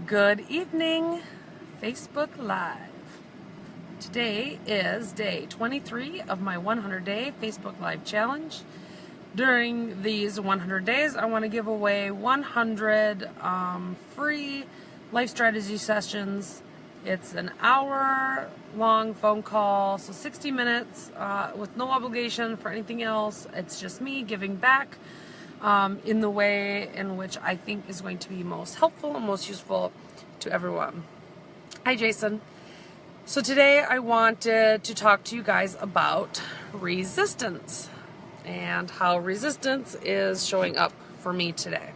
Good evening, Facebook Live. Today is day 23 of my 100-day Facebook Live challenge. During these 100 days, I want to give away 100 free life strategy sessions. It's an hour-long phone call, so 60 minutes with no obligation for anything else. It's just me giving back in the way in which I think is going to be most helpful and most useful to everyone. Hi, Jason. So today I wanted to talk to you guys about resistance and how resistance is showing up for me today.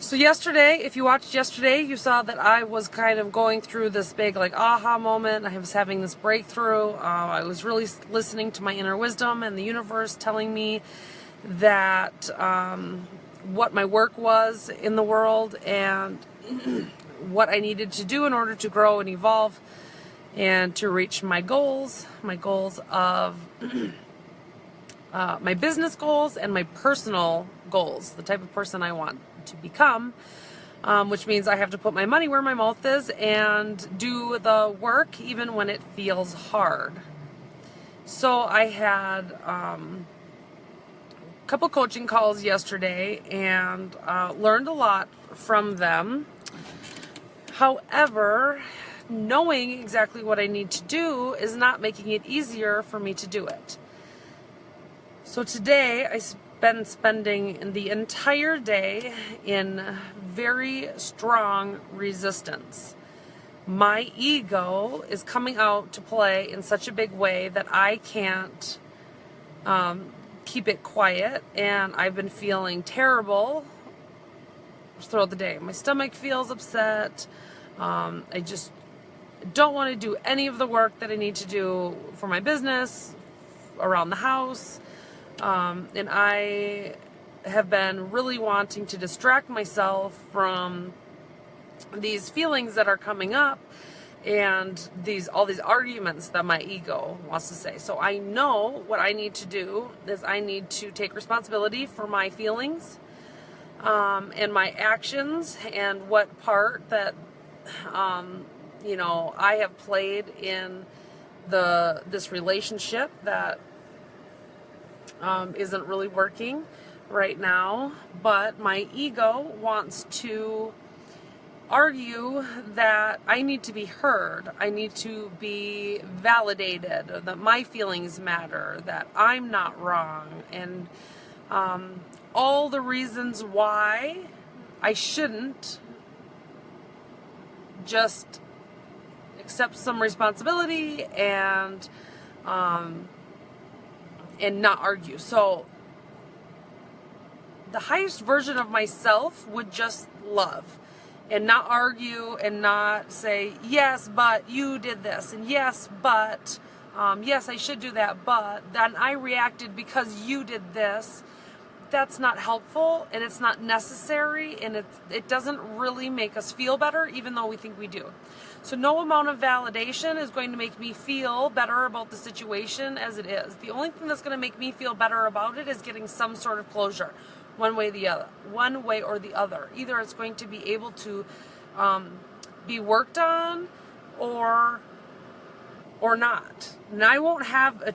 So yesterday, if you watched yesterday, you saw that I was kind of going through this big aha moment. I was having this breakthrough. I was really listening to my inner wisdom and the universe telling me that what my work was in the world and what I needed to do in order to grow and evolve and to reach my goals of my business goals and my personal goals, the type of person I want to become, which means I have to put my money where my mouth is and do the work even when it feels hard. So I had couple coaching calls yesterday and learned a lot from them. However, knowing exactly what I need to do is not making it easier for me to do it. So today I've been spending the entire day in very strong resistance. My ego is coming out to play in such a big way that I can't keep it quiet, and I've been feeling terrible throughout the day. My stomach feels upset. I just don't want to do any of the work that I need to do for my business, around the house, and I have been really wanting to distract myself from these feelings that are coming up and all these arguments that my ego wants to say. So I know what I need to do is I need to take responsibility for my feelings and my actions and what part that I have played in this relationship that isn't really working right now. But my ego wants to argue that I need to be heard, I need to be validated, that my feelings matter, that I'm not wrong, and all the reasons why I shouldn't just accept some responsibility and not argue. So the highest version of myself would just love and not argue and not say, yes, but you did this, and yes, but, yes, I should do that, but then I reacted because you did this. That's not helpful, and it's not necessary, and it doesn't really make us feel better, even though we think we do. So no amount of validation is going to make me feel better about the situation as it is. The only thing that's going to make me feel better about it is getting some sort of closure. One way or the other. Either it's going to be able to be worked on or not. And I won't have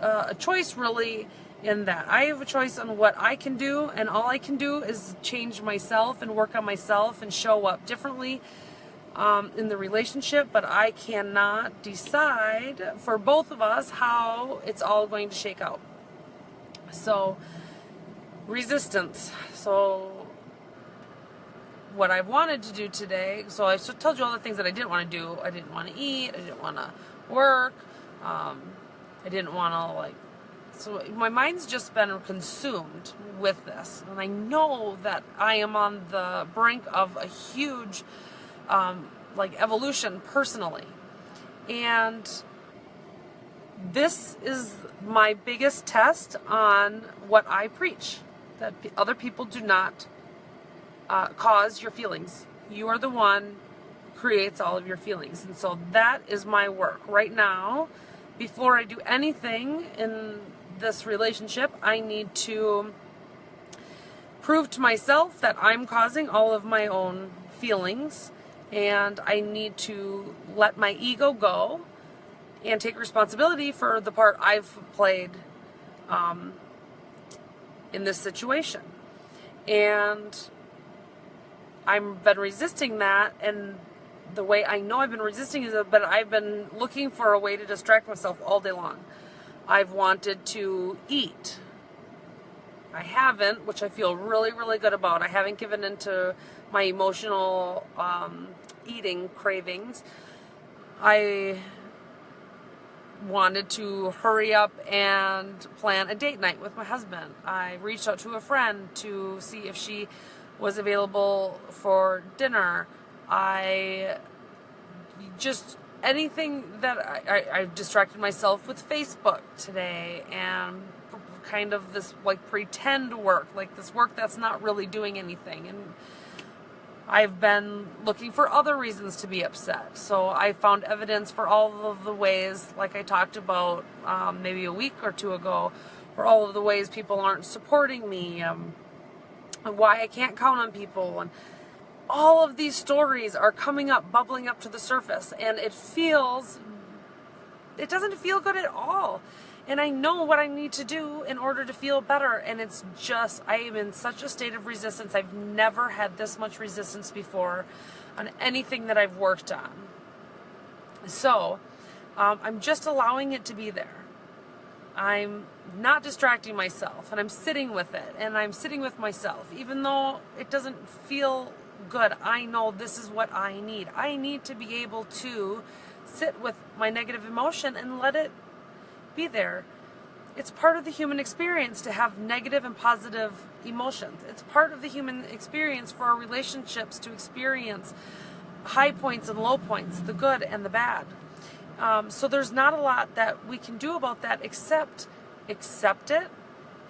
a choice really in that. I have a choice on what I can do, and all I can do is change myself and work on myself and show up differently in the relationship, but I cannot decide for both of us how it's all going to shake out. So resistance. So what I wanted to do today, so I told you all the things that I didn't want to do. I didn't want to eat, I didn't want to work, I didn't want to so my mind's just been consumed with this, and I know that I am on the brink of a huge evolution personally, and this is my biggest test on what I preach, that other people do not cause your feelings. You are the one who creates all of your feelings. And so that is my work right now. Before I do anything in this relationship, I need to prove to myself that I'm causing all of my own feelings, and I need to let my ego go and take responsibility for the part I've played in this situation. And I've been resisting that, and the way I know I've been resisting is that I've been looking for a way to distract myself all day long. I've wanted to eat. I haven't, which I feel really, really good about. I haven't given into my emotional eating cravings. I wanted to hurry up and plan a date night with my husband. I reached out to a friend to see if she was available for dinner. I just, anything that I distracted myself with Facebook today, and kind of this like pretend work, like this work that's not really doing anything. And I've been looking for other reasons to be upset. So I found evidence for all of the ways, like I talked about maybe a week or two ago, for all of the ways people aren't supporting me, and why I can't count on people. And all of these stories are coming up, bubbling up to the surface. And it doesn't feel good at all. And I know what I need to do in order to feel better. And it's just, I am in such a state of resistance. I've never had this much resistance before on anything that I've worked on. So I'm just allowing it to be there. I'm not distracting myself, and I'm sitting with it, and I'm sitting with myself. Even though it doesn't feel good, I know this is what I need. I need to be able to sit with my negative emotion and let it be there. It's part of the human experience to have negative and positive emotions. It's part of the human experience for our relationships to experience high points and low points, the good and the bad. So there's not a lot that we can do about that except accept it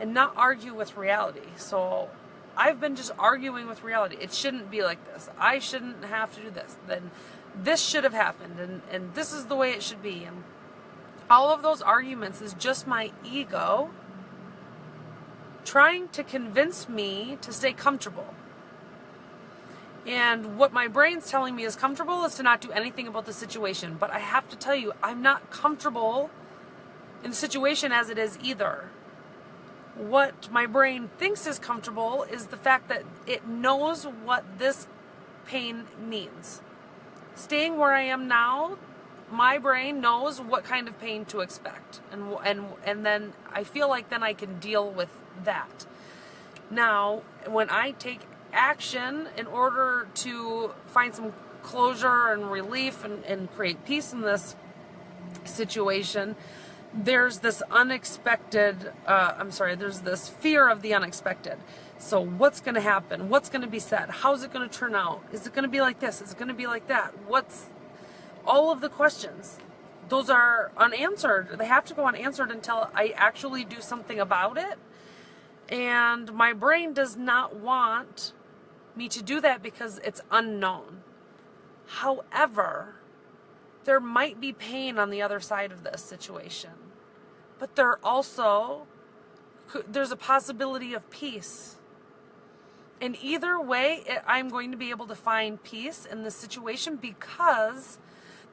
and not argue with reality. So I've been just arguing with reality. It shouldn't be like this. I shouldn't have to do this. Then this should have happened, and this is the way it should be. And all of those arguments is just my ego trying to convince me to stay comfortable. And what my brain's telling me is comfortable is to not do anything about the situation. But I have to tell you, I'm not comfortable in the situation as it is either. What my brain thinks is comfortable is the fact that it knows what this pain means. Staying where I am now, my brain knows what kind of pain to expect, and then I feel like then I can deal with that. Now, when I take action in order to find some closure and relief and create peace in this situation, there's this there's this fear of the unexpected. So what's going to happen? What's going to be said? How's it going to turn out? Is it going to be like this? Is it going to be like that? All of the questions, those are unanswered. They have to go unanswered until I actually do something about it. And my brain does not want me to do that because it's unknown. However, there might be pain on the other side of this situation. But there's a possibility of peace. And either way, I'm going to be able to find peace in this situation because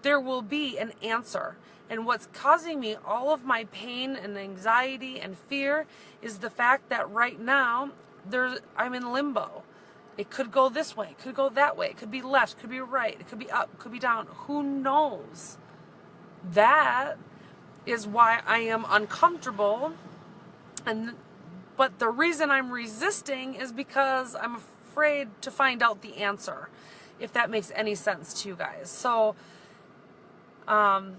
there will be an answer. And what's causing me all of my pain and anxiety and fear is the fact that right now I'm in limbo. It could go this way, it could go that way, it could be left, it could be right, it could be up, it could be down. Who knows? That is why I am uncomfortable. But the reason I'm resisting is because I'm afraid to find out the answer, if that makes any sense to you guys. So I'm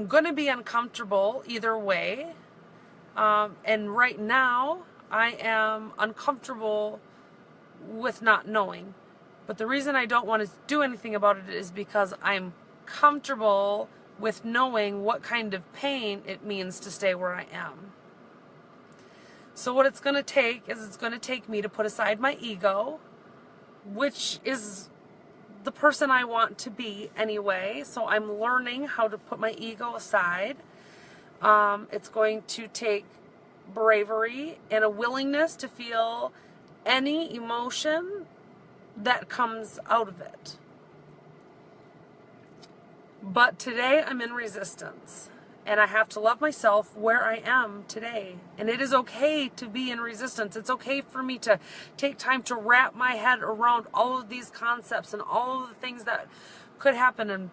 going to be uncomfortable either way. And right now, I am uncomfortable with not knowing. But the reason I don't want to do anything about it is because I'm comfortable with knowing what kind of pain it means to stay where I am. So what it's going to take is it's going to take me to put aside my ego, which is the person I want to be anyway. So I'm learning how to put my ego aside. It's going to take bravery and a willingness to feel any emotion that comes out of it. But today I'm in resistance, and I have to love myself where I am today. And it is okay to be in resistance. It's okay for me to take time to wrap my head around all of these concepts and all of the things that could happen, and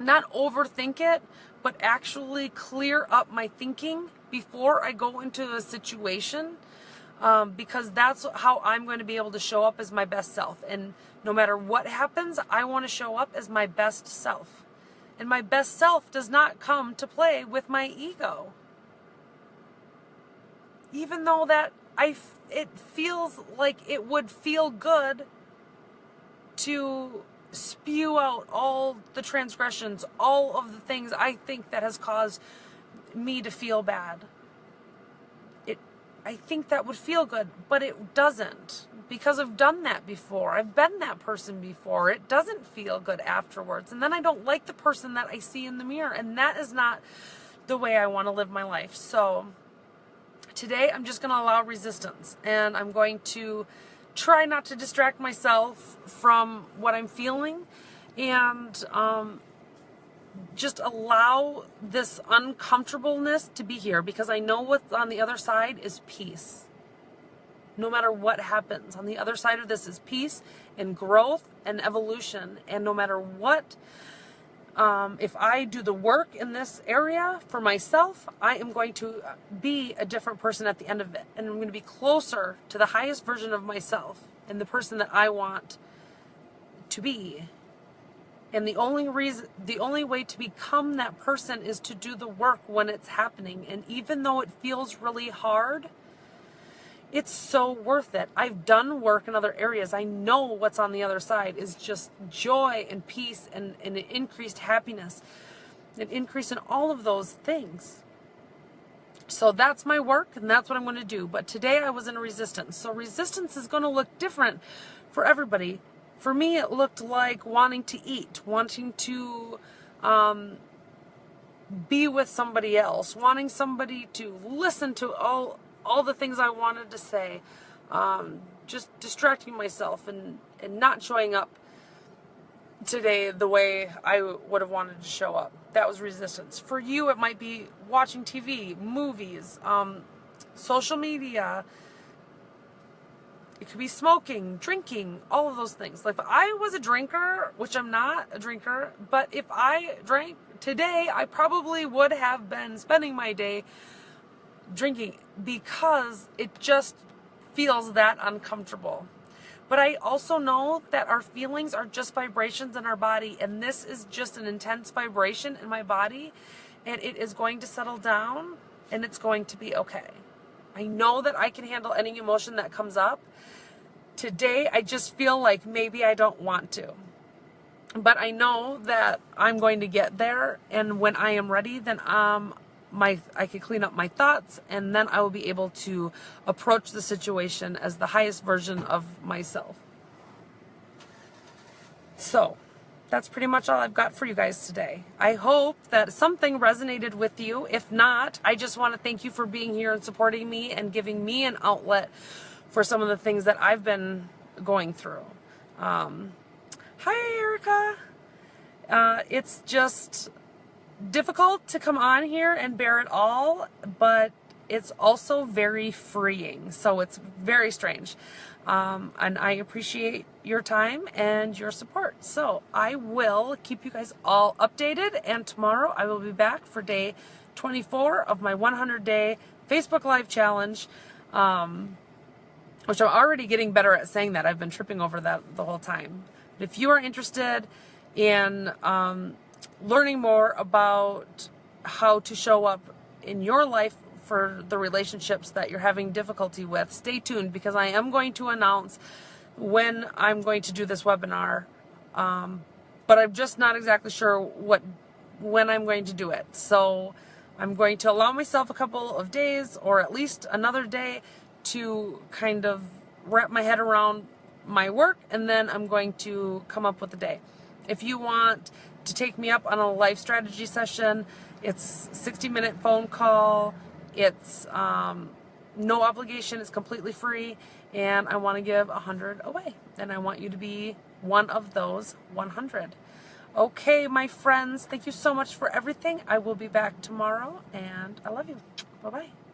not overthink it, but actually clear up my thinking before I go into a situation, because that's how I'm going to be able to show up as my best self. And no matter what happens, I want to show up as my best self. And my best self does not come to play with my ego. Even though that it feels like it would feel good to spew out all the transgressions, all of the things I think that has caused me to feel bad. I think that would feel good, but it doesn't, because I've done that before. I've been that person before. It doesn't feel good afterwards. And then I don't like the person that I see in the mirror, and that is not the way I want to live my life. So today I'm just going to allow resistance, and I'm going to try not to distract myself from what I'm feeling, and just allow this uncomfortableness to be here, because I know what's on the other side is peace. No matter what happens, on the other side of this is peace and growth and evolution. And no matter what, if I do the work in this area for myself, I am going to be a different person at the end of it. And I'm going to be closer to the highest version of myself and the person that I want to be. And the only way to become that person is to do the work when it's happening. And even though it feels really hard, it's so worth it. I've done work in other areas. I know what's on the other side is just joy and peace and an increased happiness, an increase in all of those things. So that's my work, and that's what I'm going to do. But today I was in resistance. So resistance is going to look different for everybody. For me, it looked like wanting to eat, wanting to be with somebody else, wanting somebody to listen to all the things I wanted to say, just distracting myself and not showing up today the way I would have wanted to show up. That was resistance. For you, it might be watching TV, movies, social media. It could be smoking, drinking, all of those things. Like, if I was a drinker, which I'm not a drinker, but if I drank today, I probably would have been spending my day drinking, because it just feels that uncomfortable. But I also know that our feelings are just vibrations in our body, and this is just an intense vibration in my body, and it is going to settle down, and it's going to be okay. I know that I can handle any emotion that comes up. Today, I just feel like maybe I don't want to. But I know that I'm going to get there, and when I am ready, then I can clean up my thoughts, and then I will be able to approach the situation as the highest version of myself. So that's pretty much all I've got for you guys today. I hope that something resonated with you. If not, I just want to thank you for being here and supporting me and giving me an outlet for some of the things that I've been going through. Hi, Erica. It's just difficult to come on here and bear it all, but it's also very freeing. So it's very strange. And I appreciate your time and your support. So I will keep you guys all updated, and tomorrow I will be back for day 24 of my 100-day Facebook Live challenge, which I'm already getting better at saying that. I've been tripping over that the whole time. But if you are interested in learning more about how to show up in your life for the relationships that you're having difficulty with, stay tuned, because I am going to announce when I'm going to do this webinar, but I'm just not exactly sure when I'm going to do it. So I'm going to allow myself a couple of days, or at least another day, to kind of wrap my head around my work, and then I'm going to come up with a day. If you want to take me up on a life strategy session, it's a 60-minute phone call. It's no obligation. It's completely free, and I want to give 100 away, and I want you to be one of those 100. Okay, my friends, thank you so much for everything. I will be back tomorrow, and I love you. Bye-bye.